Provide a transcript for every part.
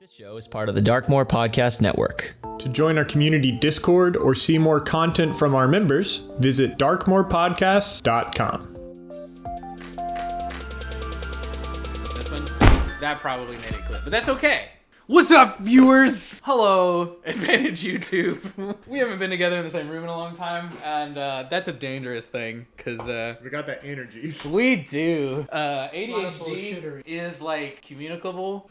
This show is part of the Darkmore Podcast Network. To join our community Discord or see more content from our members, visit darkmorepodcasts.com. This one, that probably made it clip, but that's okay. What's up, viewers? Hello, Advantage YouTube. We haven't been together in the same room in a long time, and that's a dangerous thing, because We got that energy. we do. ADHD is like communicable,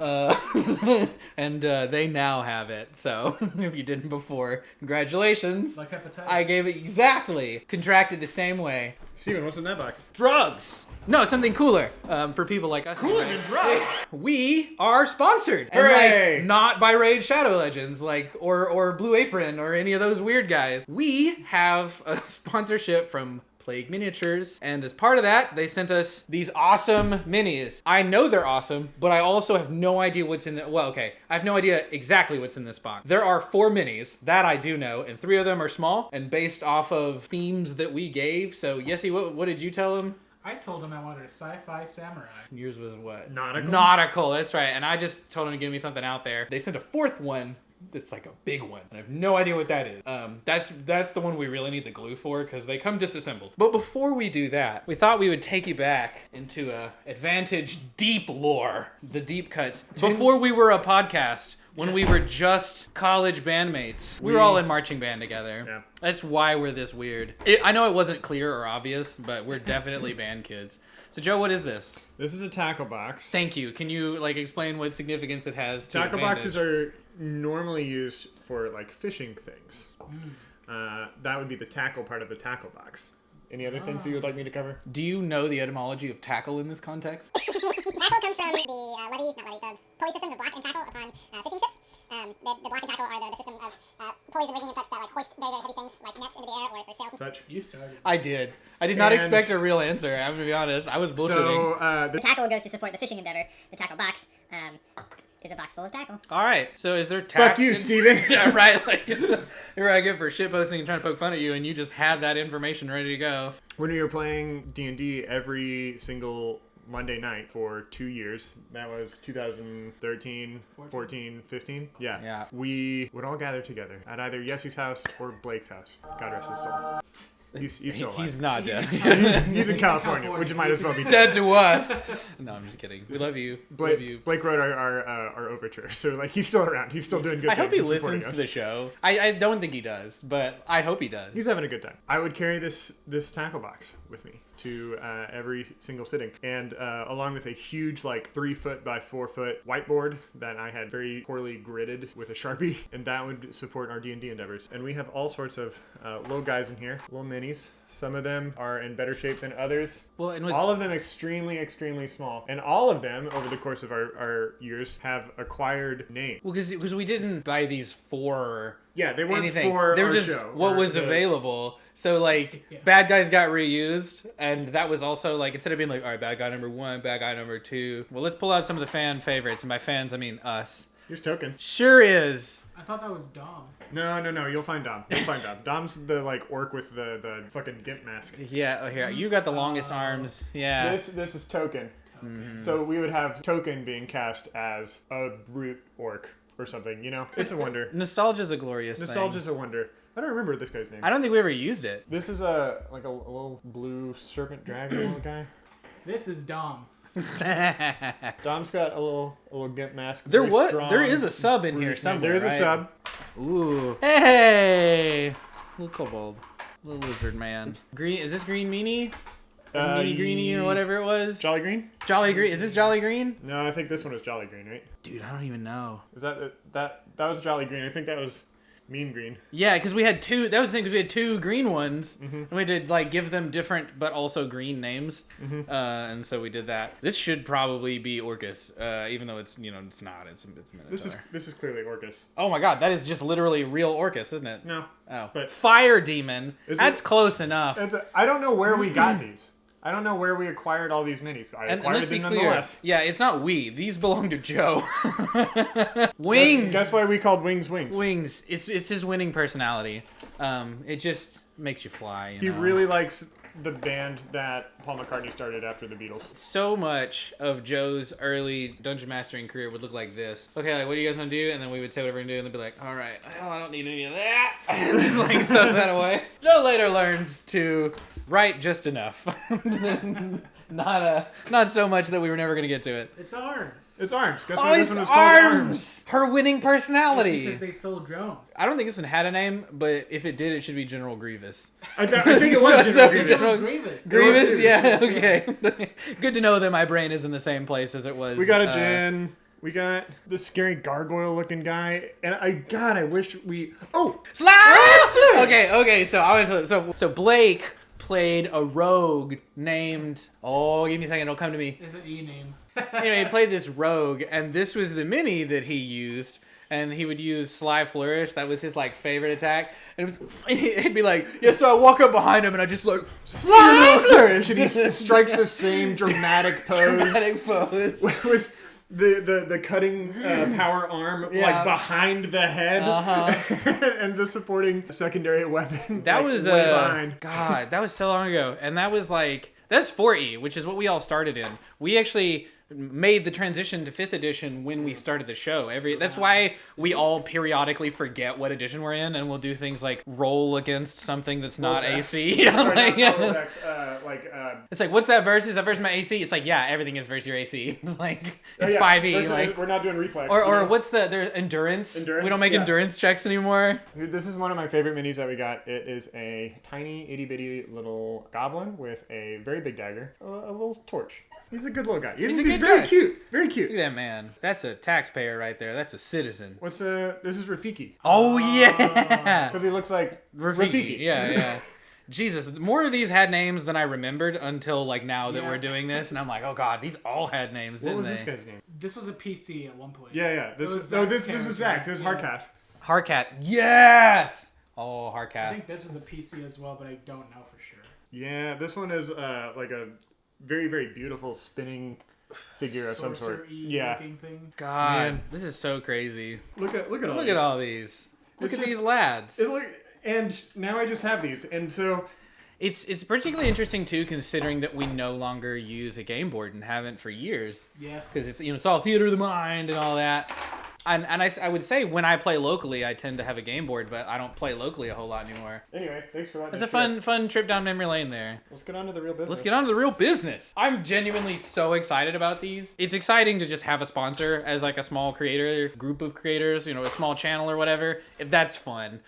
and they now have it. So if you didn't before, congratulations. Like hepatitis. I gave it exactly. Contracted the same way. Steven, what's in that box? Drugs. No, something cooler for people like us. Cooler than drugs? We are sponsored. Hooray! And like, not by Raid Shadow Legends, like, or Blue Apron, or any of those weird guys. We have a sponsorship from Plague Miniatures, and as part of that, they sent us these awesome minis. I know they're awesome, but I also have no idea what's in the, well, okay, I have no idea exactly what's in this box. There are 4 minis, that I do know, and 3 of them are small, and based off of themes that we gave. So, Yessie, what did you tell them? I told him I wanted a sci-fi samurai. Yours was what? Nautical? That's right. And I just told them to give me something out there. They sent a 4th one that's like a big one. And I have no idea what that is. That's the one we really need the glue for, because they come disassembled. But before we do that, we thought we would take you back into Advantage deep lore. The deep cuts. Before we were a podcast, when we were just college bandmates. We were all in marching band together. Yeah. That's why we're this weird. I know it wasn't clear or obvious, but we're definitely band kids. So Joe, what is this? This is a tackle box. Thank you. Can you like explain what significance it has to Tackle Advantage? boxes are normally used for like fishing things. That would be the tackle part of the tackle box. Any other things you would like me to cover? Do you know the etymology of tackle in this context? Tackle comes from the the pulley systems of block and tackle upon fishing ships. The block and tackle are the system of pulleys and rigging and such that like hoist very, very heavy things like nets into the air or sails. Such. You started. I did. I did not And- expect a real answer. I'm gonna be honest. I was bullshitting. So, The tackle goes to support the fishing endeavor. The tackle box is a box full of tackle. All right. So is there fuck you, Steven. Yeah, right. Like, here I get for shitposting and trying to poke fun at you, and you just have that information ready to go. When we were playing D&D every single Monday night for 2 years, that was 2013, 14, 15. Yeah. We would all gather together at either Yessie's house or Blake's house. God rest his soul. He's still alive. He's not dead. He's in California, which might as well be Dead to us. No, I'm just kidding. We love you. Love you. Blake wrote our overture, so like he's still around. He's still doing good I things. hope he and supporting listens us. to the show. I don't think he does, but I hope he does. He's having a good time. I would carry this tackle box with me to every single sitting, and along with a huge like 3 foot by 4 foot whiteboard that I had very poorly gridded with a Sharpie, and that would support our D&D endeavors. And we have all sorts of little guys in here, little minis. Some of them are in better shape than others. Well, and all of them extremely, extremely small. And all of them, over the course of our years, have acquired name. Well, because we didn't buy these for Yeah, they weren't anything. for They were our just show. what or was the- available. So like, bad guys got reused, and that was also like, instead of being like, all right, bad guy number 1, bad guy number 2. Well, let's pull out some of the fan favorites, and by fans I mean us. Here's Token. Sure is. I thought that was Dom. No, you'll find Dom. You'll find Dom. Dom's the like orc with the fucking gimp mask. Yeah. Oh, here you got the longest arms. Yeah. This is Token. So we would have Token being cast as a brute orc or something. You know, it's a wonder. Nostalgia's a glorious thing. Nostalgia's a wonder. I don't remember this guy's name. I don't think we ever used it. This is a little blue serpent dragon little guy. This is Dom. Dom's got a little gimp mask. There very was strong, there is a sub in here brutish man. somewhere. There is a right? sub. Ooh. Hey. Little kobold. Little lizard man. Green. Is this Green Meanie? Meanie Greenie or whatever it was. Jolly Green? Jolly Green. Is this Jolly Green? No, I think this one was Jolly Green, right? Dude, I don't even know. Is that was Jolly Green? I think that was Mean Green. Yeah, because we had 2. That was the thing, because we had 2 green ones, and we did like give them different but also green names, and so we did that. This should probably be Orcus, even though it's it's not. It's Minotaur. This is clearly Orcus. Oh my god, that is just literally real Orcus, isn't it? No. Oh, But- Fire Demon. Is That's it- close enough. I don't know where we got these. I don't know where we acquired all these minis. I And acquired let's be them clear. nonetheless. Yeah, it's not we. These belong to Joe. Wings. That's why we called Wings. Wings. It's his winning personality. It just makes you fly. He know? really likes the band that Paul McCartney started after the Beatles. So much of Joe's early dungeon mastering career would look like this. Okay, like, what do you guys want to do? And then we would say whatever we're going to do, and they'd be like, all right, well, I don't need any of that. And just like throw that away. Joe later learned to write just enough. Not so much that we were never going to get to it. It's arms. It's Arms. Guess Oh, why this it's one was called Arms? Her winning It's personality. because they sold drones. I don't think this one had a name, but if it did, it should be General Grievous. I think it was General So Grievous. General- Grievous. Grievous, yeah, Grievous, okay. Good to know that my brain is in the same place as it was. We got a Jin. We got this scary gargoyle-looking guy, and I wish we. Oh, Slide! Okay. So I want to. So Blake played a rogue named. Oh, give me a second. It'll come to me. Is an E name. Anyway, he played this rogue, and this was the mini that he used. And he would use Sly Flourish. That was his like favorite attack. And it was, he'd be like, yeah. So I walk up behind him, and I just like Sly Flourish, and he strikes the same dramatic pose. dramatic pose. With the cutting power arm like behind the head, and the supporting secondary weapon. That like, was way behind. God, that was so long ago, and that was like that's 4E, which is what we all started in. We actually made the transition to 5th edition when we started the show. That's why we all periodically forget what edition we're in, and we'll do things like roll against something that's not AC. Sorry, Like, not Rolodex, it's like, what's that verse? Is that verse my AC? It's like, yeah, everything is verse your AC. It's like it's yeah, 5E. versus- Like, we're not doing reflex. or what's there's endurance? Endurance, We don't make yeah. endurance checks anymore. Dude, this is one of my favorite minis that we got. It is a tiny itty bitty little goblin with a very big dagger, a little torch. He's a good little guy. He's a good very guy. cute. Very cute. Look at that man. That's a taxpayer right there. That's a citizen. This is Rafiki. Oh yeah. Because he looks like Rafiki. Yeah. Jesus, more of these had names than I remembered until like now that Yeah. we're doing this, and I'm like, oh god, these all had names, What didn't was they? this guy's name? This was a PC at one point. Yeah. This It was was this Zach's was character. Zach's. It was Yeah. Harkath. Harkat. Yes. Oh, I Harkat. think this was a PC as well, but I don't know for sure. Yeah, this one is like a very, very beautiful spinning figure of some sort. Sorcery Yeah. looking thing. God, Man. this is so crazy. Look at all Look these. at all these. Look It's at just- these lads. And now I just have these, and so It's particularly interesting too, considering that we no longer use a game board and haven't for years. Yeah. Because it's all theater of the mind and all that. And I would say when I play locally, I tend to have a game board, but I don't play locally a whole lot anymore. anyway, thanks for letting It's me a share. fun trip down memory lane there. Let's get on to the real business. Let's get on to the real business. I'm genuinely so excited about these. It's exciting to just have a sponsor as like a small creator, group of creators, a small channel or whatever. If that's fun.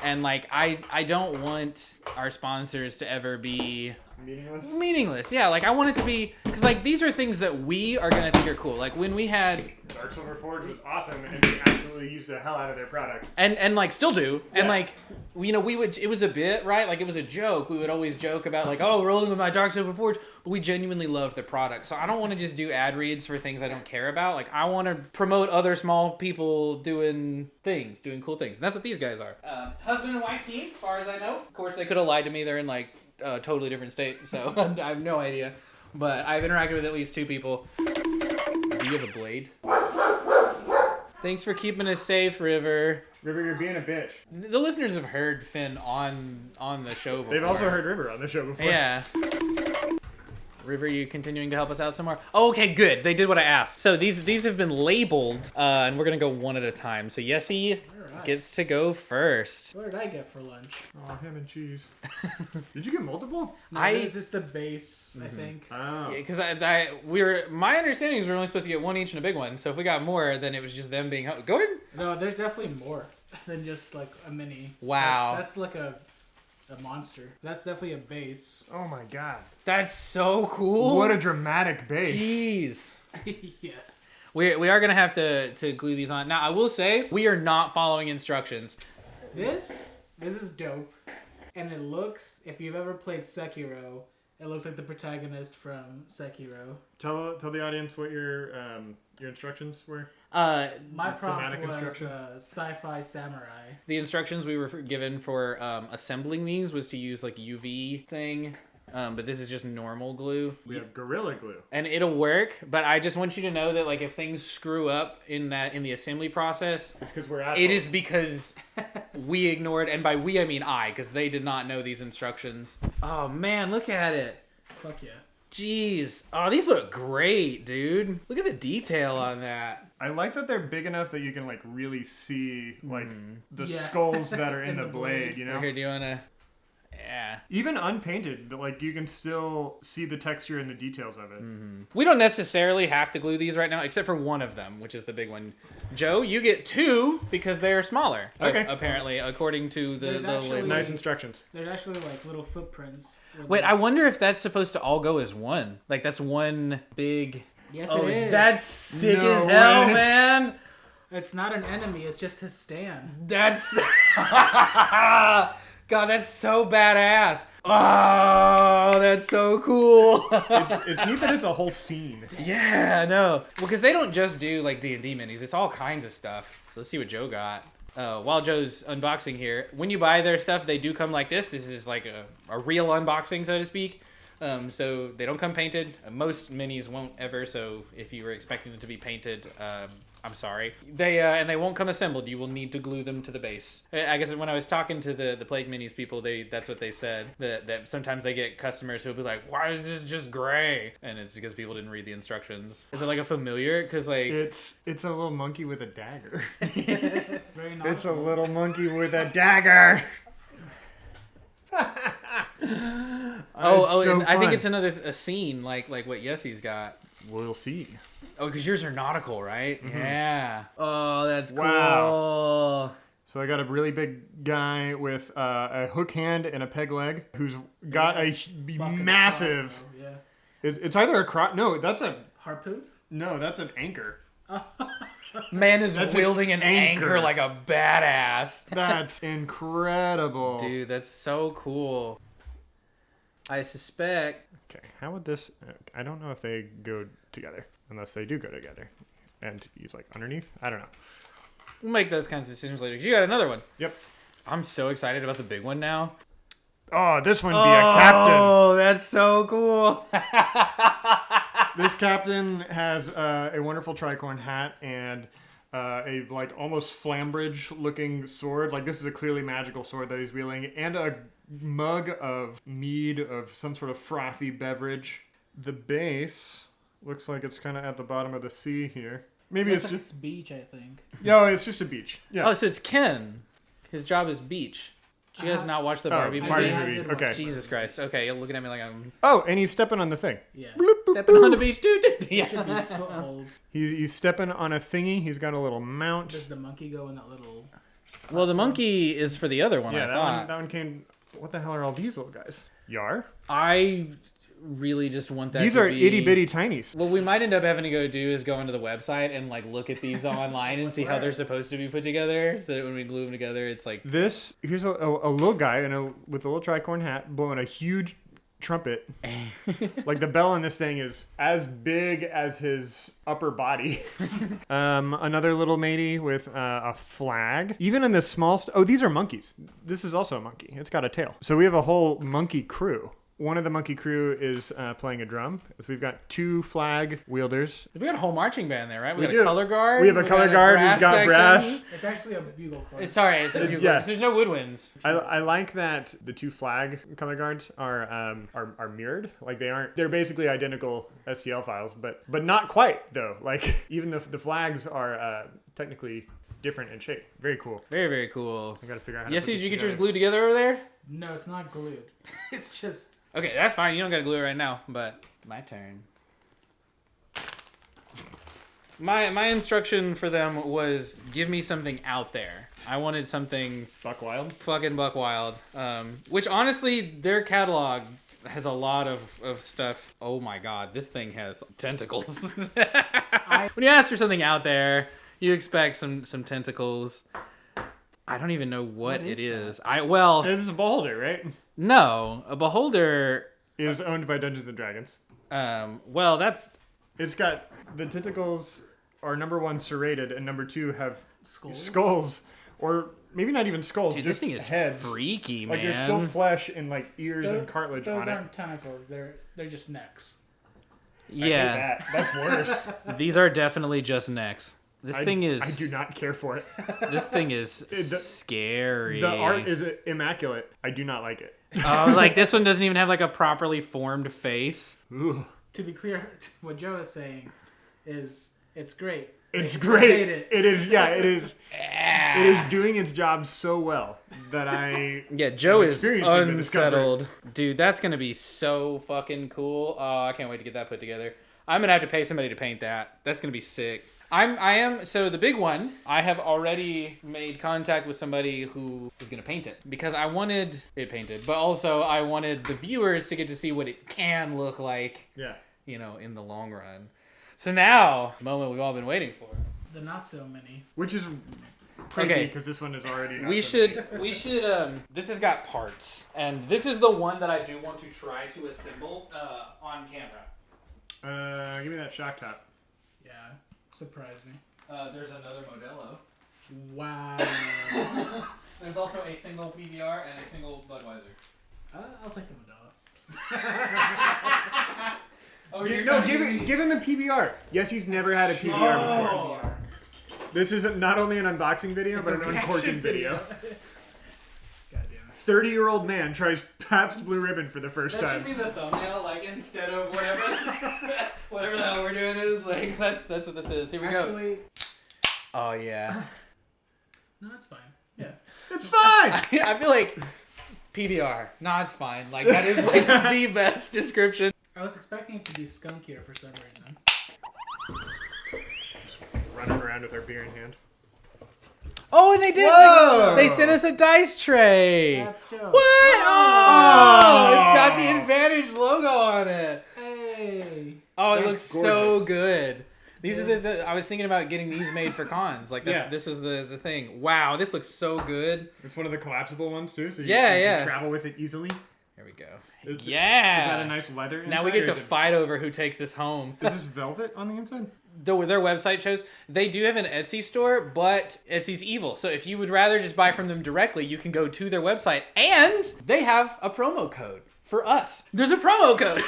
And like I don't want our sponsors to ever be meaningless. Yeah, like I want it to be, because like these are things that we are gonna think are cool. Like when we had Dark Silver Forge was awesome, and we absolutely used the hell out of their product. and like still do, and Yeah. like we would, it was a bit, right, like it was a joke. We would always joke about like, oh, rolling with my Dark Silver Forge, but we genuinely love the product. So I don't want to just do ad reads for things I don't care about. Like I want to promote other small people doing cool things, and that's what these guys are. It's husband and wife team, as far as I know. Of course, they could have lied to me. They're in like a totally different state, so I have no idea. But I've interacted with at least 2 people. Do you have a blade? Thanks for keeping us safe, River. River, you're being a bitch. The listeners have heard Finn on the show before. They've also heard River on the show before. Yeah. River, you continuing to help us out some more? Oh, okay, good. They did what I asked. So these have been labeled, and we're gonna go one at a time. So Yessie Alright. gets to go first. What did I get for lunch? Oh, ham and cheese. Did you get multiple? No, I- this is the base, I think. Oh. Because my understanding is we were only supposed to get one each and a big one. So if we got more, then it was just them being go ahead. No, there's definitely more than just like a mini. Wow. That's like a monster. That's definitely a base. Oh my god. That's so cool. What a dramatic base. Jeez. Yeah. We are gonna have to glue these on. Now I will say we are not following instructions. This is dope. And it looks, if you've ever played Sekiro, it looks like the protagonist from Sekiro. Tell the audience what your instructions were. My prompt thematic was instruction? sci-fi samurai. The instructions we were given for assembling these was to use like UV thing, but this is just normal glue. We have Gorilla Glue. And it'll work, but I just want you to know that like if things screw up in the assembly process, It's because we're assholes. it is because we ignored, and by we I mean I, because they did not know these instructions. Oh man, look at it. Fuck yeah. Jeez. Oh, these look great, dude. Look at the detail on that. I like that they're big enough that you can like really see like the Yeah. skulls that are in In the the blade, blade. you know? Here, do you wanna? Yeah. Even unpainted, like you can still see the texture and the details of it. We don't necessarily have to glue these right now, except for one of them, which is the big one. Joe, you get 2 because they're smaller. Okay. Apparently, according to the There's label. actually- Nice instructions. There's actually like little footprints. where Wait, the- I wonder if that's supposed to all go as one. Like that's one big. Yes, Oh, it is. that's sick No as hell, way. man. It's not an enemy. It's just his stand. That's God, that's so badass. Oh, that's so cool. It's neat that it's a whole scene. Yeah, no. Well, because they don't just do like D&D minis. It's all kinds of stuff. So let's see what Joe got. While Joe's unboxing here, when you buy their stuff, they do come like this. This is like a real unboxing, so to speak. So they don't come painted. Most minis won't ever. So if you were expecting them to be painted, I'm sorry. They won't come assembled. You will need to glue them to the base. I guess when I was talking to the Plague Minis people, that's what they said. That sometimes they get customers who'll be like, "Why is this just gray?" And it's because people didn't read the instructions. Is it like a familiar? Because like It's a little monkey with a dagger. Very nice. It's a little monkey with a dagger. oh, so and I think fun. it's a scene like what Yessie's got. We'll see. Oh, because yours are nautical, right? Yeah. Oh, that's Wow. cool. So I got a really big guy with a hook hand and a peg leg who's got a Fucking massive. crossbow, Yeah. It's either a No, that's Harpoon? an anchor. Man is That's wielding an anchor anchor. like a badass. That's incredible. Dude, that's so cool. I suspect. Okay, how would this? I don't know if they go together, unless they do go together. And he's like underneath. I don't know. We'll make those kinds of decisions later. 'Cause you got another one. Yep. I'm so excited about the big one now. Oh, this one be a captain. Oh, that's so cool. This captain has a wonderful tricorn hat and a like almost Flambridge looking sword. Like this is a clearly magical sword that he's wielding, and a mug of mead of some sort of frothy beverage. The base looks like it's kind of at the bottom of the sea here. Maybe That's it's like just beach, I think. no, it's just a beach. Yeah. Oh, so it's Ken. His job is beach. Did you guys not watch the Barbie movie? Barbie I movie. did watch Okay. Jesus Christ. Okay, you're looking at me like I'm Oh, and he's stepping on the thing. Yeah. stepping on the beach, dude. Should Yeah. be footholds. He's stepping on a thingy. He's got a little mount. Does the monkey go in that little... Well, the monkey is for the other one, Yeah, I that thought. one came. What the hell are all these little guys? Yar? I really just want that These to are be... itty bitty tinies. What we might end up having to go do is go into the website and like look at these online and see how they're supposed to be put together, so that when we glue them together, it's like Here's a little guy with a little tricorn hat blowing a huge trumpet. Like the bell on this thing is as big as his upper body. Another little matey with a flag. Even in this small these are monkeys. This is also a monkey. It's got a tail. So we have a whole monkey crew. One of the monkey crew is playing a drum. So we've got 2 flag wielders. we got a whole marching band there, right? We got do. a color guard. We have a color guard who's got section. brass. It's actually a bugle corps. It's sorry, it's a bugle, Yeah. 'cause there's no woodwinds. I like that the 2 flag color guards are mirrored. Like they're basically identical STL files, but not quite though. Like even the flags are technically different in shape. Very cool. Very, very cool. I gotta figure out how to Yes, put did this you get yours together. glued together over there? No, it's not glued. It's just... Okay, that's fine. You don't got to glue it right now, but my turn. My instruction for them was give me something out there. I wanted something Buck Wild? fucking buck wild. Which honestly, their catalog has a lot of stuff. Oh my god, this thing has tentacles. When you ask for something out there, you expect some tentacles. I don't even know what it is. This is a beholder, right? No, a beholder. Is owned by Dungeons and Dragons. Well, that's It's got the tentacles are number 1 serrated and number 2 have Skulls? skulls, or maybe not even skulls. dude. Just This thing is heads. freaky, Like man. there's still flesh and like ears and cartilage Those on it. aren't tentacles. They're just necks. I hate yeah, that. That's worse. these are definitely just necks. This thing is... I do not care for it. This thing is scary. The art is immaculate. I do not like it. Oh, like this one doesn't even have like a properly formed face. Ooh. To be clear, what Joe is saying is it's great. It's They great. made it. It is. Yeah, it is. It is doing its job so well that I. Yeah, Joe is experiencing the discovery. unsettled. Dude, that's going to be so fucking cool. Oh, I can't wait to get that put together. I'm going to have to pay somebody to paint that. That's going to be sick. So the big one, I have already made contact with somebody who is going to paint it because I wanted it painted, but also I wanted the viewers to get to see what it can look like, Yeah. you know, in the long run. So now, the moment we've all been waiting for. The not so many. Which is crazy Okay. because this one is already. Not We so should, this has got parts. And this is the one that I do want to try to assemble on camera. Give me that shock top. Yeah, surprise me. There's another Modelo. Wow. There's also a single PBR and a single Budweiser. I'll take the Modelo. Give him the PBR. Yes, he's never had a PBR before. This is not only an unboxing video, but an uncorking video. Goddamn 30-year-old man tries Pabst Blue Ribbon for the first That time. should be the thumbnail, like instead of whatever whatever the hell we're doing is, like that's what this is. Here we go. Actually, Oh yeah. no, it's fine. Yeah. It's fine. I feel like PBR. Nah, it's fine. Like that is like the best description. I was expecting it to be skunkier for some reason. Running around with our beer in hand. Oh, and they did. Whoa! They sent us a dice tray. That's dope. What? Oh, it's got the Advantage logo on it. Hey. Oh, it That's looks so gorgeous. good. These are Yes. I was thinking about getting these made for cons. Like Yeah. this is the thing. Wow, this looks so good. It's one of the collapsible ones too, so you Yeah. can travel with it easily. Here we go. Is Yeah. Is that a nice leather inside? Now we get or to is it- fight over who takes this home. Is this velvet on the inside? Their website shows they do have an Etsy store, but Etsy's evil. So if you would rather just buy from them directly, you can go to their website, and they have a promo code for us. There's a promo code.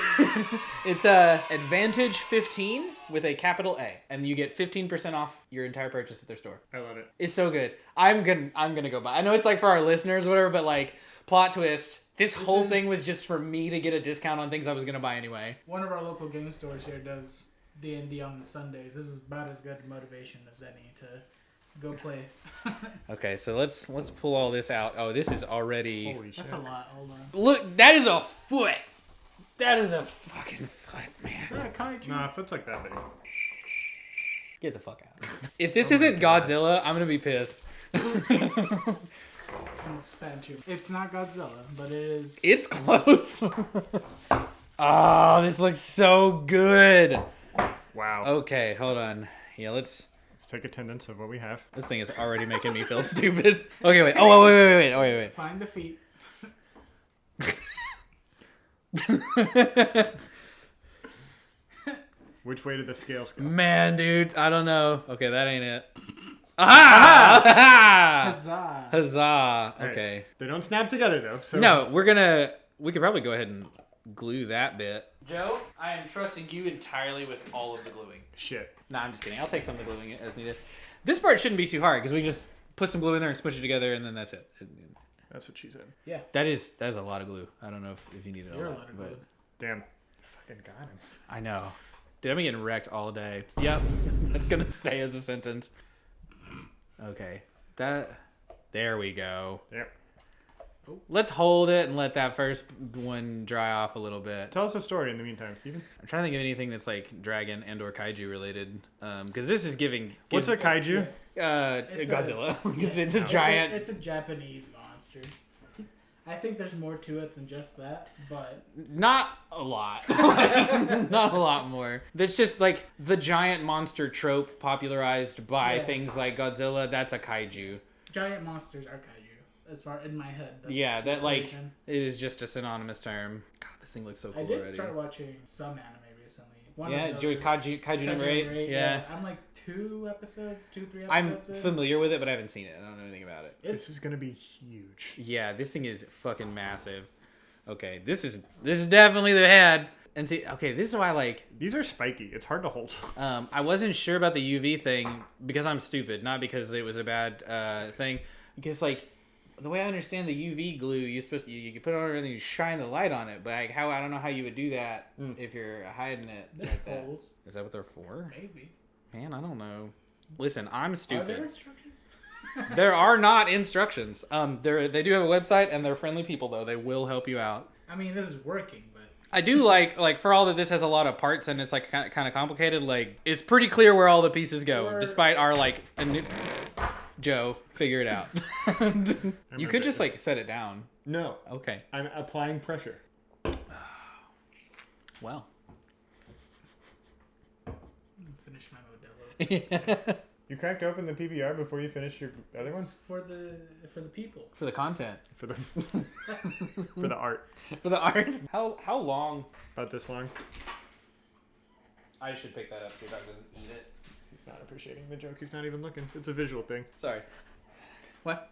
It's advantage15 with a capital A, and you get 15% off your entire purchase at their store. I love it. It's so good. I'm gonna go buy. I know it's like for our listeners, or whatever, but like plot twist. This whole is- thing was just for me to get a discount on things I was gonna buy anyway. One of our local game stores here does D&D on Sundays. This is about as good motivation as any to go play. Okay, so let's pull all this out. Oh, this is already. Holy shit. That's a lot. Hold on. Look, that is a foot. That is a fucking foot, man. Is that a kaiju? Nah, if it's like that big. Get the fuck out. If this isn't Godzilla, I'm gonna be pissed. I'm gonna spat you. It's not Godzilla, but it is. It's close. Oh, this looks so good. Wow. Okay, hold on. Yeah, let's take attendance of what we have. This thing is already making me feel stupid. Okay, wait. Oh, wait. Find the feet. Which way did the scales go? Man, dude, I don't know. Okay, that ain't it. Aha! Huzzah. Huzzah. Alright. Okay. They don't snap together though. So No, we could probably go ahead and glue that bit. Joe, I am trusting you entirely with all of the gluing. Shit. Nah, I'm just kidding. I'll take some of the gluing as needed. This part shouldn't be too hard because we just put some glue in there and smush it together and then that's it. That's what she said. Yeah. That is a lot of glue. I don't know if you need it You're all a that, lot of but glue. Damn. Fucking got him. I know. Dude, I've been getting wrecked all day. Yep. That's gonna stay as a sentence. Okay. There we go. Yep. Let's hold it and let that first one dry off a little bit. Tell us a story in the meantime, Steven. I'm trying to think of anything that's like dragon and or kaiju related. Because this is giving. What's a kaiju? It's Godzilla. Because it's a It's giant. It's a Japanese monster. I think there's more to it than just that, but Not a lot. Not a lot more. That's just like the giant monster trope popularized by Yeah. things like Godzilla. That's a kaiju. giant monsters are kaiju. As far in my head. That's Yeah, the that like equation. it is just a synonymous term. God, this thing looks so cool I did already. start watching some anime recently. One Yeah, of those Joey is Kaiju number 8. Yeah. I'm like 3 episodes I'm in. familiar with it, but I haven't seen it. I don't know anything about it. This is gonna be huge. Yeah, this thing is fucking massive. Okay, this is definitely the head. And see, okay, this is why like These are spiky. It's hard to hold. I wasn't sure about the UV thing because I'm stupid, not because it was a bad thing. Because like the way I understand the UV glue, you're supposed to you put it on and then you shine the light on it. But like how I don't know how you would do that if you're hiding it. There's like that. holes. Is that what they're for? Maybe. Man, I don't know. Listen, I'm Are stupid. there instructions? There are not instructions. They do have a website and they're friendly people though. They will help you out. I mean, this is working, but I do like for all that this has a lot of parts and it's like kind of complicated. Like it's pretty clear where all the pieces go, despite our like. Joe, figure it out. You could just like set it down. No. Okay. I'm applying pressure. Well. finish my Modelo. You cracked open the PBR before you finished your other one? It's for the people. For the content. For the for the art. For the art. How long? About this long. I should pick that up so Doug doesn't eat it. He's not appreciating the joke. He's not even looking. It's a visual thing. Sorry. What?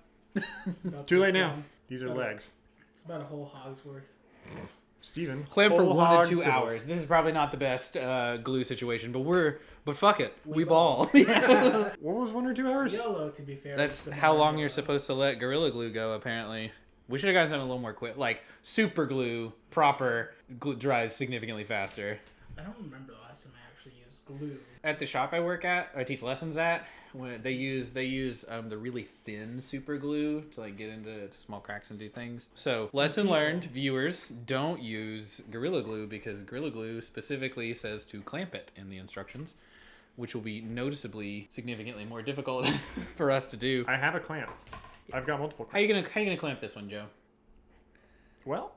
About Too late this, now. These are legs. It's about a whole hog's worth. Steven. Plan for whole 1 hog to 2 symbols. hours. This is probably not the best glue situation, but fuck it. We ball. What was 1 or 2 hours? YOLO, to be fair. That's is the how more long you're YOLO. supposed to let Gorilla Glue go, apparently. We should have gotten something a little more quick. Like, super glue, proper, dries significantly faster. I don't remember the last time I actually used glue. At the shop I work at, or I teach lessons at, when they use the really thin super glue to like get into small cracks and do things. So lesson learned, viewers, don't use Gorilla Glue because Gorilla Glue specifically says to clamp it in the instructions, which will be noticeably significantly more difficult for us to do. I have a clamp. I've got multiple How you clamps. gonna clamp this one, Joe? Well.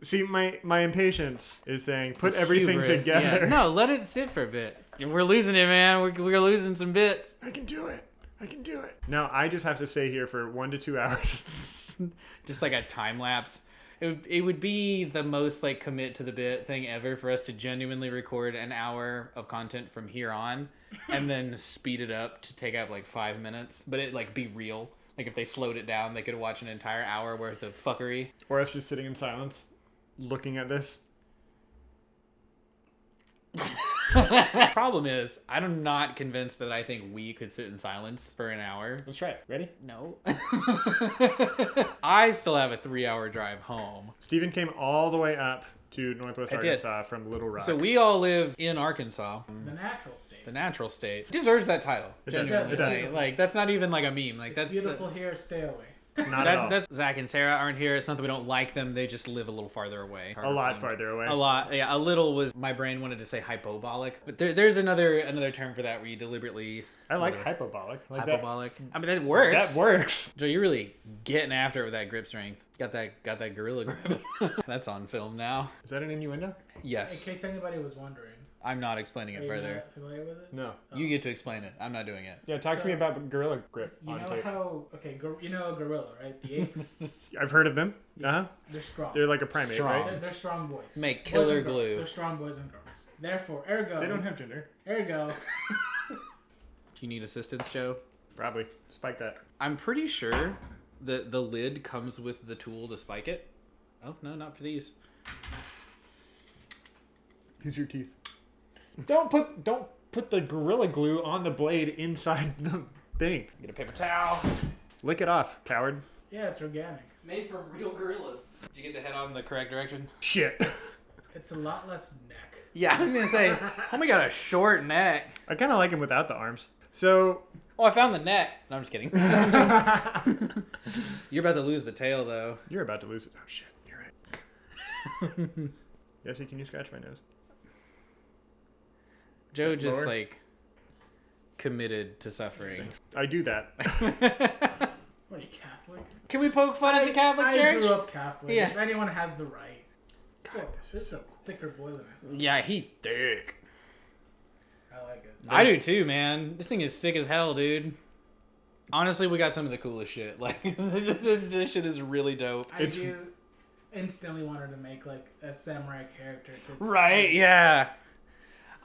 See, my impatience is saying put It's everything hubris, together. yeah. No, let it sit for a bit. We're losing it, man. We're losing some bits. I can do it. I can do it. No, I just have to stay here for 1 to 2 hours. Just like a time lapse. It would be the most like commit to the bit thing ever for us to genuinely record an hour of content from here on and then speed it up to take up like 5 minutes, but it like be real. Like if they slowed it down, they could watch an entire hour worth of fuckery. Or us just sitting in silence, looking at this. Problem is, I'm not convinced that I think we could sit in silence for an hour. Let's try it. Ready? No. I still have a 3-hour drive home. Steven came all the way up to Northwest I did. Arkansas from Little Rock. So we all live in Arkansas. The natural state. The natural state deserves that title. It does. Genuinely. It does. Like that's not even like a meme. Like It's that's beautiful here. Stay away. Not at all. that's Zach and Sarah aren't here. It's not that we don't like them. They just live a little farther away. a lot farther away. A lot. Yeah, a little was my brain wanted to say hypobolic, but there's another term for that where you deliberately. I like whatever. hyperbolic. Like Hyperbolic. I mean that works. That works. Joe, you're really getting after it with that grip strength. Got that gorilla grip. That's on film now. Is that an innuendo? In Yes. case anybody was wondering. I'm not explaining Are it you further. not familiar with it? No. You get to explain it. I'm not doing it. Yeah, talk to me about Gorilla Grip You on know tape. how? Okay, you know a gorilla, right? The ape. I've heard of them. Uh-huh. They're strong. They're like a primate, Strong. right? They're strong boys. Make Boys killer and girls. glue. They're strong boys and girls. Therefore, ergo. They don't have gender. Ergo. Do you need assistance, Joe? Probably. Spike that. I'm pretty sure the lid comes with the tool to spike it. Oh, no, not for these. Use your teeth. Don't put the Gorilla Glue on the blade inside the thing. Get a paper towel. Lick it off, coward. Yeah, it's organic. Made from real gorillas. Did you get the head on the correct direction? Shit. It's a lot less neck. Yeah, I was gonna say, homie got a short neck. I kind of like him without the arms. So, Oh, I found the neck. No, I'm just kidding. You're about to lose the tail, though. you're about to lose it. Oh, shit. You're right. Jesse, can you scratch my nose? Joe just, Lower? like, committed to suffering. I do that. What are you, Catholic? Can we poke fun at the Catholic I Church? grew up Catholic. Yeah. If anyone has the right. God, this is so cool. Thicker boy than I thought. Yeah, he thick. I like it. I do too, man. This thing is sick as hell, dude. Honestly, we got some of the coolest shit. Like, this shit is really dope. I It's- do instantly wanted to make like a samurai character to Right, yeah.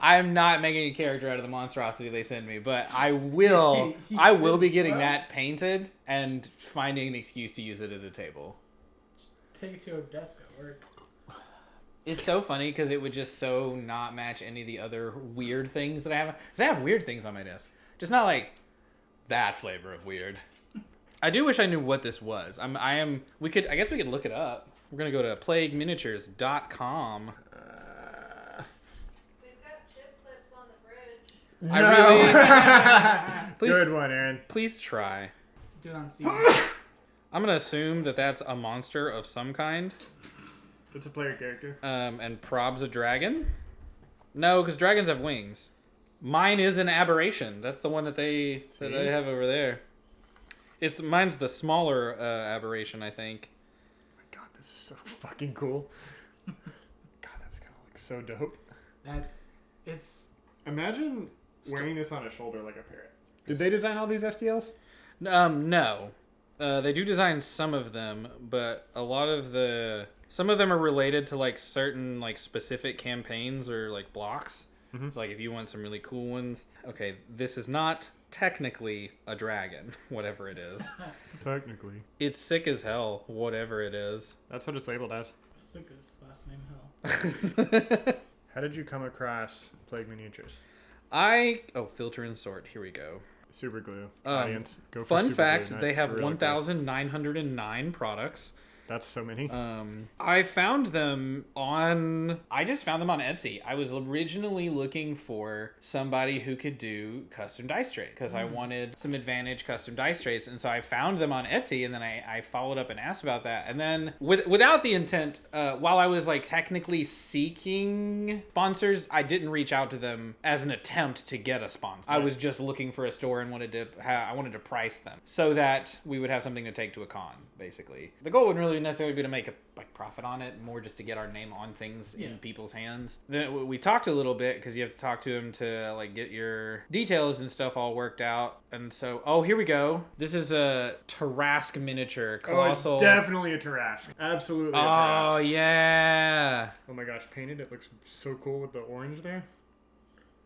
I'm not making a character out of the monstrosity they send me, but I will be getting that painted and finding an excuse to use it at a table. Take it to a desk at work. It's so funny because it would just so not match any of the other weird things that I have. Because I have weird things on my desk. Just not like that flavor of weird. I do wish I knew what this was. I guess we could look it up. We're going to go to plagueminiatures.com. No. I really... Please, Good one, Aaron. please try. Do it on CD. I'm going to assume that that's a monster of some kind. It's a player character. And Prob's a dragon? No, because dragons have wings. Mine is an aberration. That's the one that they have over there. Mine's the smaller aberration, I think. Oh my god, this is so fucking cool. God, that's gonna look so dope. That it's Imagine wearing this on a shoulder like a parrot. Did they design all these STLs? No. They do design some of them, but some of them are related to like certain like specific campaigns or like blocks. Mm-hmm. So like if you want some really cool ones, okay, this is not technically a dragon, whatever it is. Technically. It's sick as hell, whatever it is. That's what it's labeled as. sick as last name Hell. How did you come across Plague Miniatures? Filter and sort. Here we go. Super glue. Audience, go for Fun super fact, glue, they have Gorilla Glue. 1,909 products. That's so many. I found them on Etsy. I was originally looking for somebody who could do custom dice tray because I wanted some Advantage custom dice trays, and so I found them on Etsy, and then I followed up and asked about that, and then without the intent, while I was like technically seeking sponsors, I didn't reach out to them as an attempt to get a sponsor. I was just looking for a store and wanted to price them so that we would have something to take to a con. Basically, the goal wouldn't really necessarily be to make a profit on it, more just to get our name on things in people's hands. Then we talked a little bit because you have to talk to them to like get your details and stuff all worked out. And so, here we go. This is a Tarrasque miniature, colossal. Oh, it's definitely a Tarrasque. Absolutely a Tarrasque. Oh yeah. Oh my gosh, painted. It looks so cool with the orange there.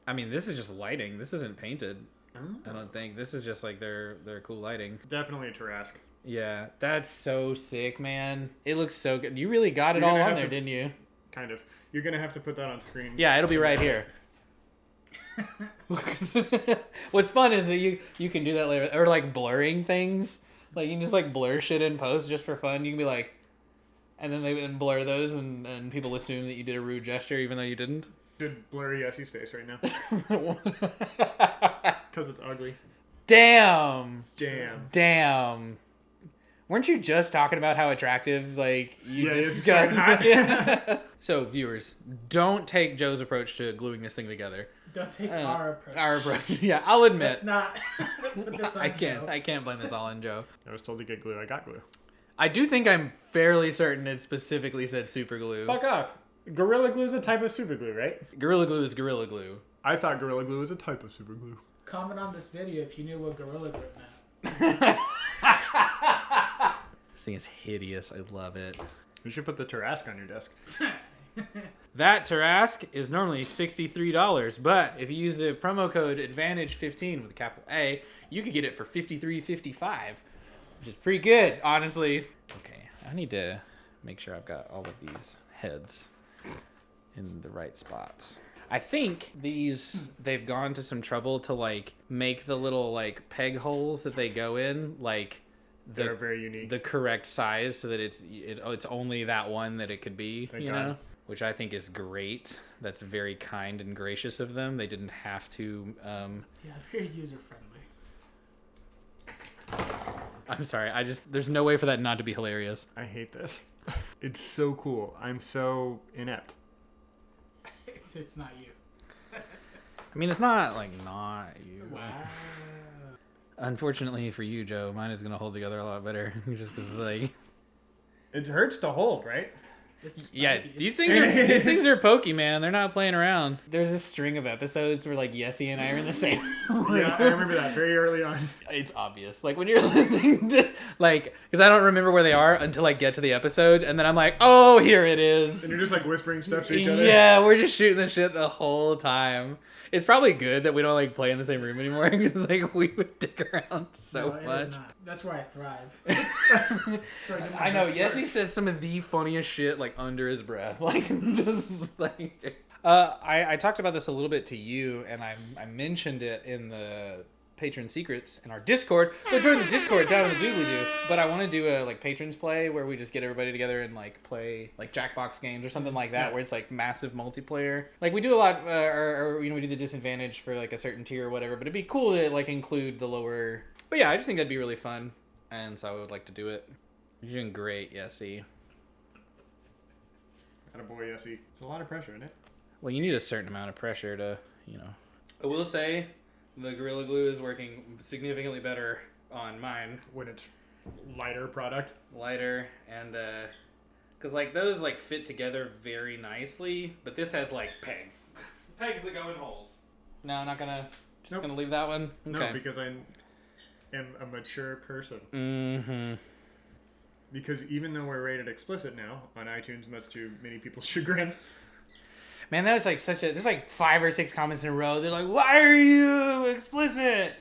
I mean, this is just lighting. This isn't painted. I don't think. This is just like their cool lighting. Definitely a Tarrasque. Yeah, that's so sick, man. It looks so good. You really got it all on there, didn't you? Kind of. You're going to have to put that on screen. Yeah, it'll be right here. What's fun is that you can do that later. Or like blurring things. Like you can just like blur shit in post just for fun. You can be like, and then they can blur those and people assume that you did a rude gesture even though you didn't. Should blur Yessie's face right now. Because it's ugly. Damn. Damn. Weren't you just talking about how attractive, like, you just got... So, viewers, don't take Joe's approach to gluing this thing together. Don't take our approach. Our approach. Yeah, I'll admit. Let's not put this on Joe. I can't blame this all on Joe. I was told to get glue. I got glue. I do think I'm fairly certain it specifically said super glue. Fuck off. Gorilla Glue is a type of super glue, right? Gorilla Glue is Gorilla Glue. I thought Gorilla Glue was a type of super glue. Comment on this video if you knew what Gorilla Glue meant. This thing is hideous. I love it. You should put the Tarrasque on your desk. That Tarrasque is normally $63, but if you use the promo code ADVANTAGE15 with a capital A, you could get it for $53.55, which is pretty good, honestly. Okay, I need to make sure I've got all of these heads in the right spots. I think they've gone to some trouble to like make the little like peg holes that they go in like they're very unique, the correct size, so that it's only that one that it could be. Thank God. Know, which I think is great. That's very kind and gracious of them. They didn't have to. Yeah, very user friendly. I'm sorry. There's no way for that not to be hilarious. I hate this. It's so cool. I'm so inept. It's not you. I mean, it's not like not you. Wow. Unfortunately for you, Joe, mine is gonna hold together a lot better. Just because like it hurts to hold, right? It's Yeah, spiky. these It's- things are pokey, man. They're not playing around. There's a string of episodes where like Yessie and I are in the same. Yeah, I remember that very early on. It's obvious. Like when you're listening to like, because I don't remember where they are until I get to the episode, and then I'm like, oh, here it is. And you're just like whispering stuff to each other. Yeah, we're just shooting the shit the whole time. It's probably good that we don't like play in the same room anymore because like we would dick around so No, it is much. not. That's where I thrive. That's where get my I know. best Yessie work. says some of the funniest shit like under his breath, like just like. I talked about this a little bit to you, and I mentioned it in the patron secrets in our Discord. So join the Discord down in the doobly doo. But I want to do a like patrons play where we just get everybody together and like play like Jackbox games or something like that, Yeah. where it's like massive multiplayer. Like we do a lot, or we do the disadvantage for like a certain tier or whatever. But it'd be cool to like include the lower. But yeah, I just think that'd be really fun, and so I would like to do it. You're doing great, Yessie. Attaboy, Yessie. It's a lot of pressure, isn't it? Well, you need a certain amount of pressure to, you know. I will say, the Gorilla Glue is working significantly better on mine. When it's lighter product. Lighter, and, because, like, those, like, fit together very nicely, but this has, like, pegs. Pegs that go in holes. No, I'm not gonna, just Nope. gonna leave that one? Okay. No, because I am a mature person. Mm-hmm. Because even though we're rated explicit now on iTunes, much to many people's chagrin, Man, that was, like, there's, like, 5 or 6 comments in a row. They're like, why are you explicit?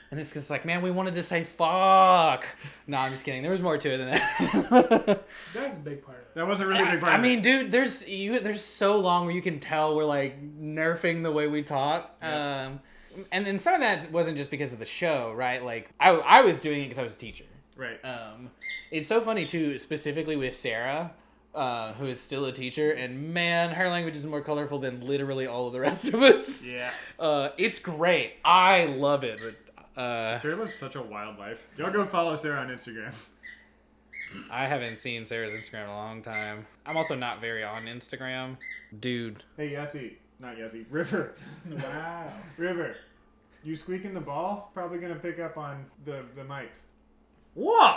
And it's just like, man, we wanted to say fuck. No, I'm just kidding. There was more to it than that. That's a big part of it. that was a really big part. I of mean, it. dude, there's so long where you can tell we're like nerfing the way we talk. Yeah. And some of that wasn't just because of the show, right? Like I was doing it because I was a teacher. Right. It's so funny too, specifically with Sarah, who is still a teacher, and man, her language is more colorful than literally all of the rest of us. Yeah. It's great. I love it. But Sarah lives such a wild life. Y'all go follow Sarah on Instagram. I haven't seen Sarah's Instagram in a long time. I'm also not very on Instagram, dude. Hey, Yessie. Not Yessie. River. Wow. River. You squeaking the ball? Probably going to pick up on the mics. Whoa!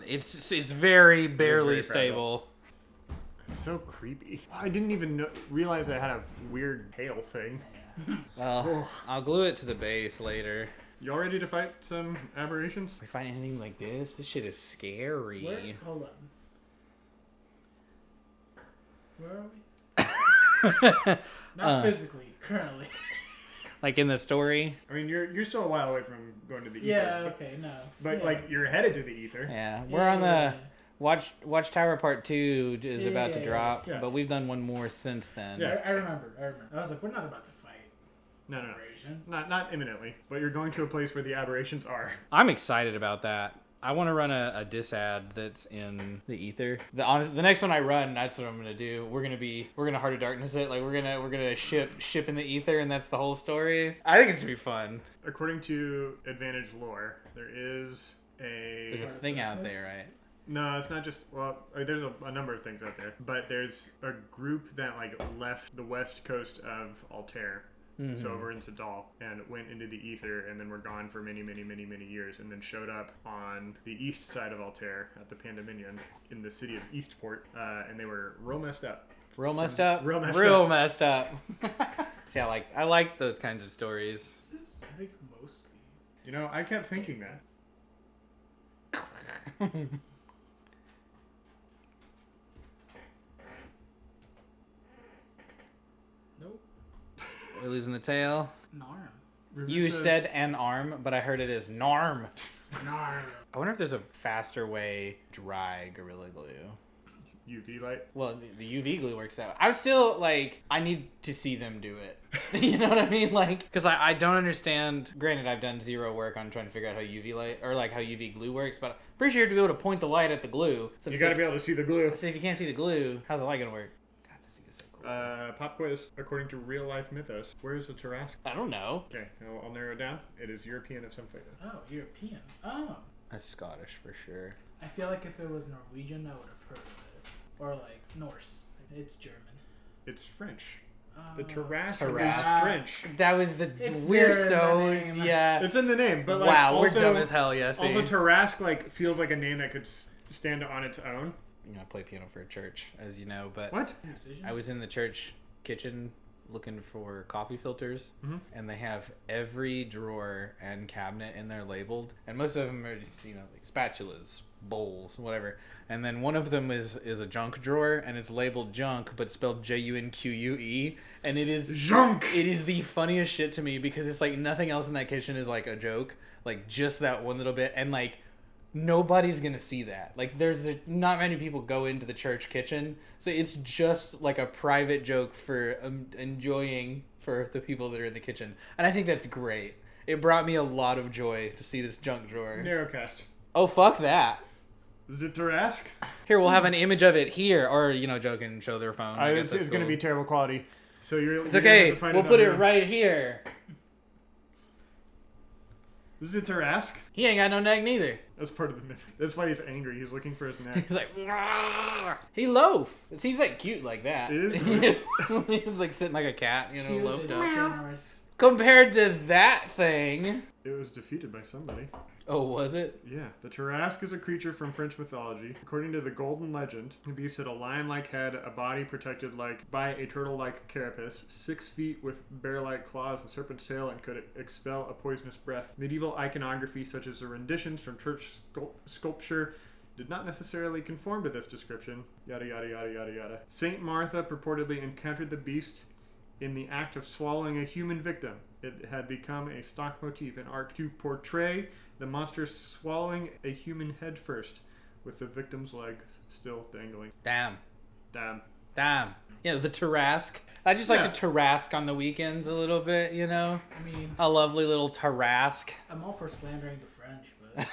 It's very barely very stable. It's so creepy. I didn't even realize I had a weird tail thing. Well, I'll glue it to the base later. Y'all ready to fight some aberrations? If we find anything like this shit is scary. Where? Hold on. Where are we? Not physically, currently. Like in the story. I mean, you're still a while away from going to the ether. Yeah, but, okay, no. But Yeah. like you're headed to the ether. Yeah, we're on the Watchtower Part 2 is Yeah, about yeah, to yeah, drop, yeah. but we've done one more since then. Yeah. I remember. I was like, we're not about to fight No. aberrations. Not imminently, but you're going to a place where the aberrations are. I'm excited about that. I want to run a disad that's in the ether. The next one I run, that's what I'm gonna do. We're gonna Heart of Darkness it. Like we're gonna ship in the ether, and that's the whole story. I think it's gonna be fun. According to Advantage lore, there is There's a... a thing out there, right? No, it's not just... Well, there's a number of things out there. But there's a group that like left the west coast of Altair. So over in Sadal, and went into the ether, and then were gone for many years, and then showed up on the east side of Altair at the Pandemonium in the city of Eastport, and they were real messed up. Real messed up. Real messed Real up. messed up. See, I like those kinds of stories. Is this? I think mostly. You know, I kept thinking that. Nope. We're losing the tail. Narm. River You says- said an arm, but I heard it as narm. Narm. I wonder if there's a faster way dry Gorilla Glue. UV light. Well, the UV glue works that way. I'm still like, I need to see them do it. You know what I mean? Like, because I don't understand. Granted, I've done zero work on trying to figure out how UV light or like how UV glue works, but I'm pretty sure you have to be able to point the light at the glue. So You it's got to like, be able to see the glue. so if you can't see the glue, how's the light gonna work? God, this thing is so cool. Pop quiz. According to real life mythos, where is the Tarrasque? I don't know. Okay, I'll narrow it down. It is European of some flavor. Oh, European. Oh. That's Scottish for sure. I feel like if it was Norwegian, I would have heard of it. Or like Norse. It's German. It's French. Oh. The Tarrasque Tarrasque. is French. That was the It's we're there in so the name. yeah. It's in the name, but like Wow, also, we're dumb as hell, yes. Also, Tarrasque like feels like a name that could stand on its own. I play piano for a church, as you know, but What? I was in the church kitchen looking for coffee filters, and they have every drawer and cabinet in there labeled, and most of them are just, like spatulas, bowls, whatever. And then one of them is a junk drawer, and it's labeled junk, but spelled Junque, and it is Junk! It is the funniest shit to me because it's like nothing else in that kitchen is like a joke, like just that one little bit, and like nobody's gonna see that. Like there's not many people go into the church kitchen, so it's just like a private joke for enjoying for the people that are in the kitchen, and I think that's great. It brought me a lot of joy to see this junk drawer. Narrowcast. Oh, fuck that. Zitarask? Here, we'll have an image of it here, or joking, show their phone. I guess It's going to be terrible quality. So It's okay. We'll put it right here. Zitarask? He ain't got no neck neither. That's part of the myth. That's why he's angry. He's looking for his neck. He's like, he loaf. He's like cute like that. It is. He's like sitting like a cat, Cute loafed is up. generous. Compared to that thing. It was defeated by somebody. Oh, was it? Yeah. The Tarrasque is a creature from French mythology. According to the Golden Legend, the beast had a lion-like head, a body protected by a turtle-like carapace, 6 feet with bear-like claws, a serpent's tail, and could expel a poisonous breath. Medieval iconography, such as the renditions from church sculpture, did not necessarily conform to this description. Yada, yada, yada, yada, yada. Saint Martha purportedly encountered the beast in the act of swallowing a human victim. It had become a stock motif in art to portray the monster swallowing a human head first, with the victim's leg still dangling. Damn. Damn. The Tarrasque. I just like to Tarrasque on the weekends a little bit, I mean, A lovely little Tarrasque. I'm all for slandering the French, but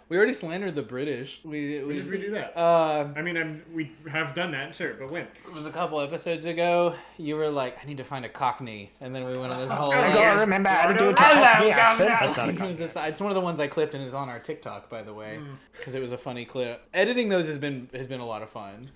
We already slandered the British. When did we do that? We have done that, sure, but when? It was a couple episodes ago. You were like, I need to find a Cockney. And then we went on this whole... I gotta remember how to do a Cockney accent. That's not a It was Cockney. it's one of the ones I clipped and it's on our TikTok, by the way, because it was a funny clip. Editing those has been a lot of fun,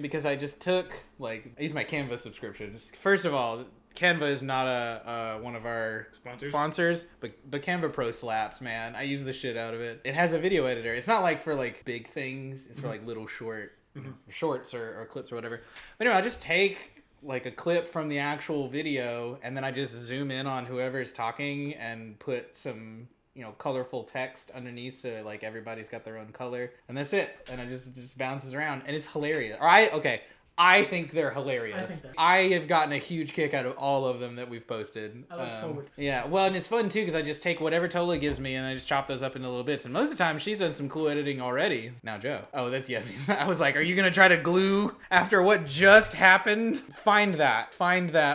because I just took I use my Canva subscription. First of all, Canva is not one of our sponsors, but Canva Pro slaps, man. I use the shit out of it. It has a video editor. It's not like for like big things. It's for like little shorts or clips or whatever. But anyway, I just take like a clip from the actual video and then I just zoom in on whoever's talking and put some colorful text underneath so like everybody's got their own color, and that's it. And it just bounces around and it's hilarious. I think they're hilarious. I have gotten a huge kick out of all of them that we've posted. I look forward to Yeah, well, and it's fun too because I just take whatever Tola gives me and I just chop those up into little bits. And most of the time, she's done some cool editing already. Now, Joe. Oh, that's Yesie's. I was like, are you gonna try to glue after what just happened? Find that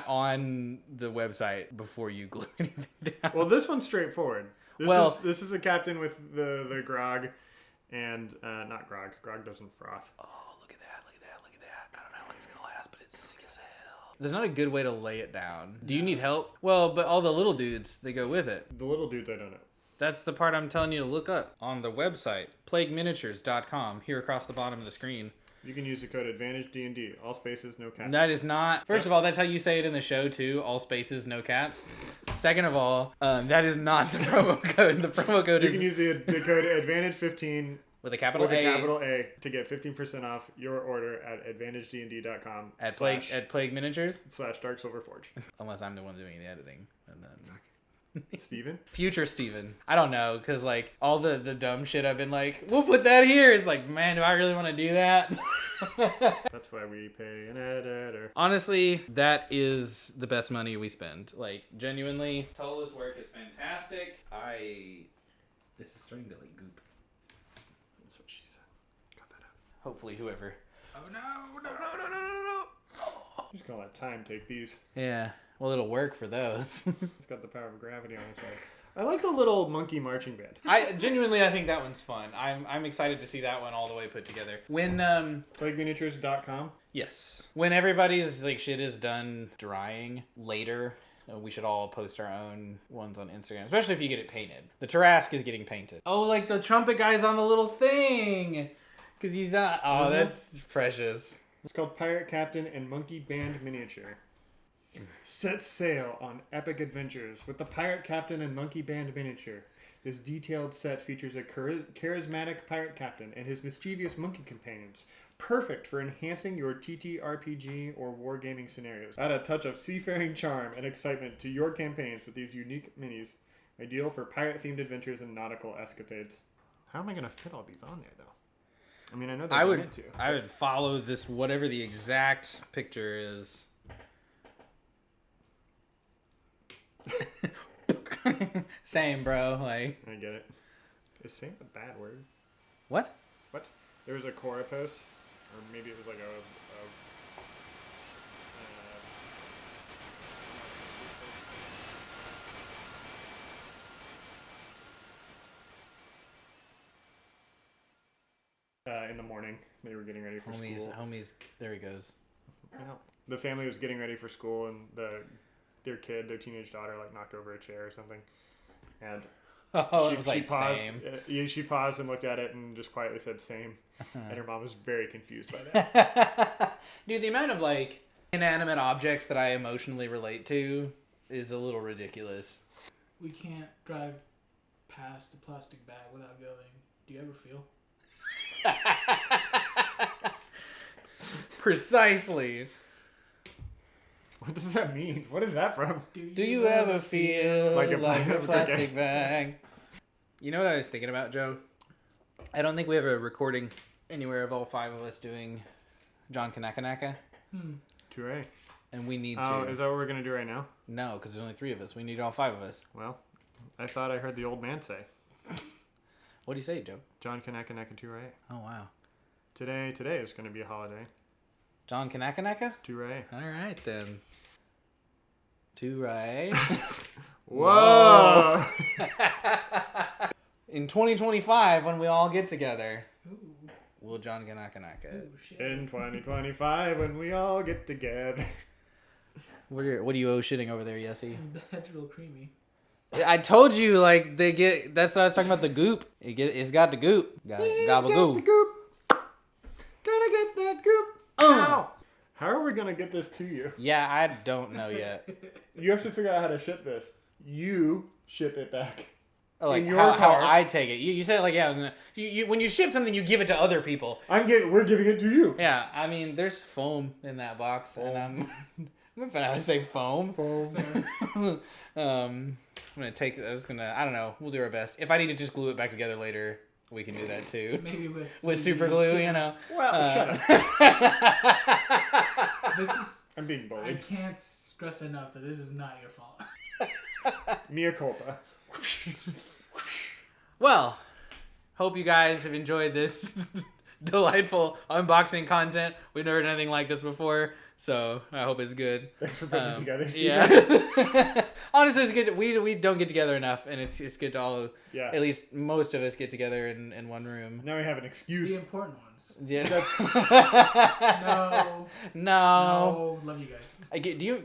on the website before you glue anything down. Well, this one's straightforward. This is a captain with the grog, and not grog. Grog doesn't froth. Oh, look at that. I don't know how long it's gonna last, but it's sick as hell. There's not a good way to lay it down. Do you need help? Well, but all the little dudes, they go with it. The little dudes, I don't know. That's the part I'm telling you to look up on the website, plagueminiatures.com, here across the bottom of the screen. You can use the code advantagednd, all spaces, no caps. That is not... First of all, that's how you say it in the show, too. All spaces, no caps. Second of all, that is not the promo code. The promo code You is... can use the code advantage15 with a capital A to get 15% off your order at advantagednd.com at Plague Miniatures / Dark Silver Forge. Unless I'm the one doing the editing. And then... Steven? Future Steven. I don't know, because like all the dumb shit I've been like, we'll put that here. It's like, man, do I really want to do that? That's why we pay an editor. Honestly, that is the best money we spend. Like, genuinely, Tola's work is fantastic. This is starting to like goop. That's what she said. Cut that out. Hopefully whoever. oh no. Just gonna let time take these. Yeah. Well, it'll work for those. It's got the power of gravity on its side. I like the little monkey marching band. I think that one's fun. I'm excited to see that one all the way put together. When PlagueMiniatures.com. Yes. When everybody's like shit is done drying later, we should all post our own ones on Instagram, especially if you get it painted. The Tarrasque is getting painted. Oh, like the trumpet guy's on the little thing. Because he's not... Oh, that's precious. It's called Pirate Captain and Monkey Band Miniature. Set sail on epic adventures with the Pirate Captain and Monkey Band Miniature. This detailed set features a charismatic pirate captain and his mischievous monkey companions, perfect for enhancing your TTRPG or wargaming scenarios. Add a touch of seafaring charm and excitement to your campaigns with these unique minis, ideal for pirate-themed adventures and nautical escapades. How am I going to fit all these on there, though? I mean, I know they're meant to. I would follow this, whatever the exact picture is. Same, bro. Like, I get it. Is same a bad word? what? What? There was a Quora post, or maybe it was like in the morning, they were getting ready for school. Homies, there he goes. Yeah. The family was getting ready for school, and their teenage daughter, like knocked over a chair or something, and Oh, she, it was like, she paused. same. She paused and looked at it and just quietly said "same," and her mom was very confused by that. Dude, the amount of like inanimate objects that I emotionally relate to is a little ridiculous. We can't drive past the plastic bag without going, do you ever feel? Precisely. What does that mean? What is that from? Do you ever feel like like a a plastic bag? You know what I was thinking about, Joe? I don't think we have a recording anywhere of all 5 of us doing John Kanakanaka. Touré. And we need Oh, to. is that what we're going to do right now? No, because there's only 3 of us. We need all 5 of us. Well, I thought I heard the old man say. What do you say, Joe? John Kanakanaka Touré. Oh, wow. Today is going to be a holiday. John Kanakanaka? Touré. All right, then. Touré. Whoa! In 2025, when we all get together, Ooh, will John Kanakanaka. ooh, shit. In 2025, when we all get together. What are you shitting over there, Yessie? That's real creamy. I told you, like, they get. That's what I was talking about. The goop. It's got the goop. Gobble Got the goop. goop. Gotta get that goop. Ow. How are we gonna get this to you? Yeah, I don't know yet. You have to figure out how to ship this. You ship it back. Oh, like In your how car. I take it. You said like, yeah. I was gonna, you when you ship something, you give it to other people. We're giving it to you. Yeah, I mean, there's foam in that box, and I'm gonna I would say foam. I'm gonna take. I don't know. We'll do our best. If I need to just glue it back together later, we can do that too. Maybe With super glue, you know. Well, shut up. This is. I'm being I bullied. can't stress enough that this is not your fault. Mea culpa. Well, hope you guys have enjoyed this delightful unboxing content. We've never done anything like this before, so I hope it's good. Thanks for putting it together, Steve. Yeah. Honestly, it's good. We don't get together enough, and it's good to all. Yeah. At least most of us get together in one room. Now we have an The excuse. important ones. Yeah. No. No. No. Love you guys.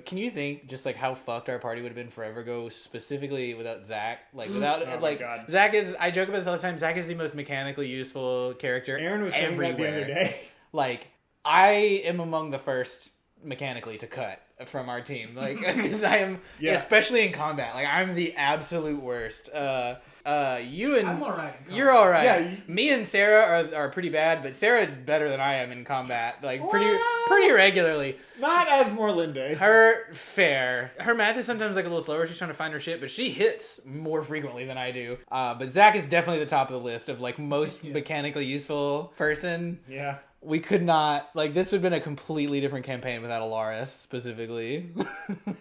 Can you think just like how fucked our party would have been forever ago, specifically without Zach? Like without Oh my like God. Zach is. I joke about this all the time. Zach is the most mechanically useful character. Aaron was saying that the other day. Like I am among the first mechanically to cut from our team. Like because I am, Yeah. especially in combat. Like I'm the absolute worst. You and I'm alright. you're all right. Yeah, Me and Sarah are pretty bad, but Sarah's better than I am in combat. Like pretty Well- regularly. Not as Morlinde. Her math is sometimes like a little slower. She's trying to find her shit, but she hits more frequently than I do. But Zach is definitely the top of the list of like most mechanically useful person. Yeah. We could not, like, this would have been a completely different campaign without Alaris, specifically.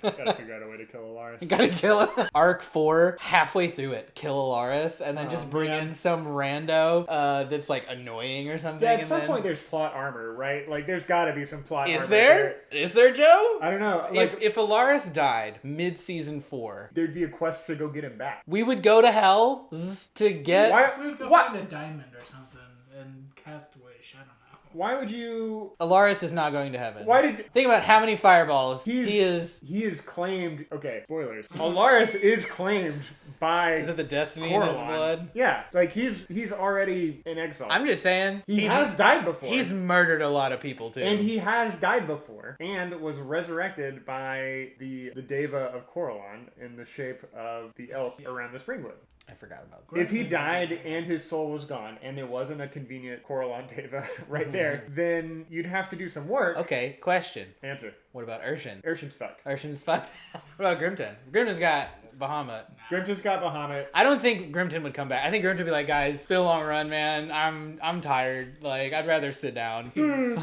Gotta figure out a way to kill Alaris. Gotta kill him. Arc 4, halfway through it, kill Alaris, and then just bring man. in some rando that's, like, annoying or something. Yeah, at and some then... point there's plot armor, right? Like, there's gotta be some plot armor. Is there? Is there, Joe? I don't know. Like, If Alaris died mid-season 4, there'd be a quest to go get him back. we would go to hell to get... Why? We would go What? find a diamond or something and cast wish. I don't know. Why would you? Alaris is not going to heaven. Why did? Think about how many fireballs he is... He is claimed. Okay, spoilers. Alaris is claimed by. Is it the destiny in his Coralon. blood? Yeah, like he's already in exile. I'm just saying. he has died before. He's murdered a lot of people too. and he has died before, and was resurrected by the Deva of Coralon in the shape of the elk around the Springwood. I forgot about that. If he died and his soul was gone, and there wasn't a convenient Coralon Deva right there, then you'd have to do some work. Okay, question. Answer. What about Urshan? Urshan's fucked. Urshan's fucked. What about Grimton? Grimton's got Bahamut. Grimton's got Bahamut. I don't think Grimton would come back. I think Grimton would be like, guys, it's been a long run, man. I'm tired. Like, I'd rather sit down.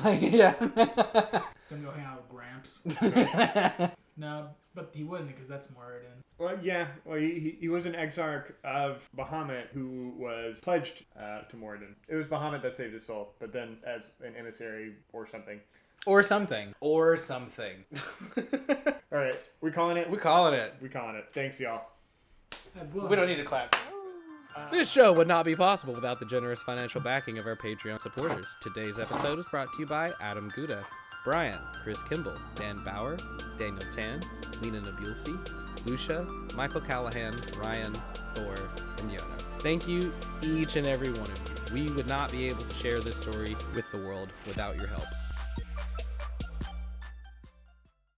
Like, yeah. Gonna go hang out with Gramps. No, but he wouldn't because that's Moradin. Well, yeah. Well, he was an exarch of Bahamut who was pledged to Moradin. It was Bahamut that saved his soul, but then as an emissary or something. Or something. Or something. All right. We calling it? We're calling it. We calling it. Thanks, y'all. We don't need to clap. This show would not be possible without the generous financial backing of our Patreon supporters. Today's episode is brought to you by Adam Guda, Brian, Chris Kimball, Dan Bauer, Daniel Tan, Lena Nabulsi, Lucia, Michael Callahan, Ryan, Thor, and Yona. Thank you, each and every one of you. We would not be able to share this story with the world without your help.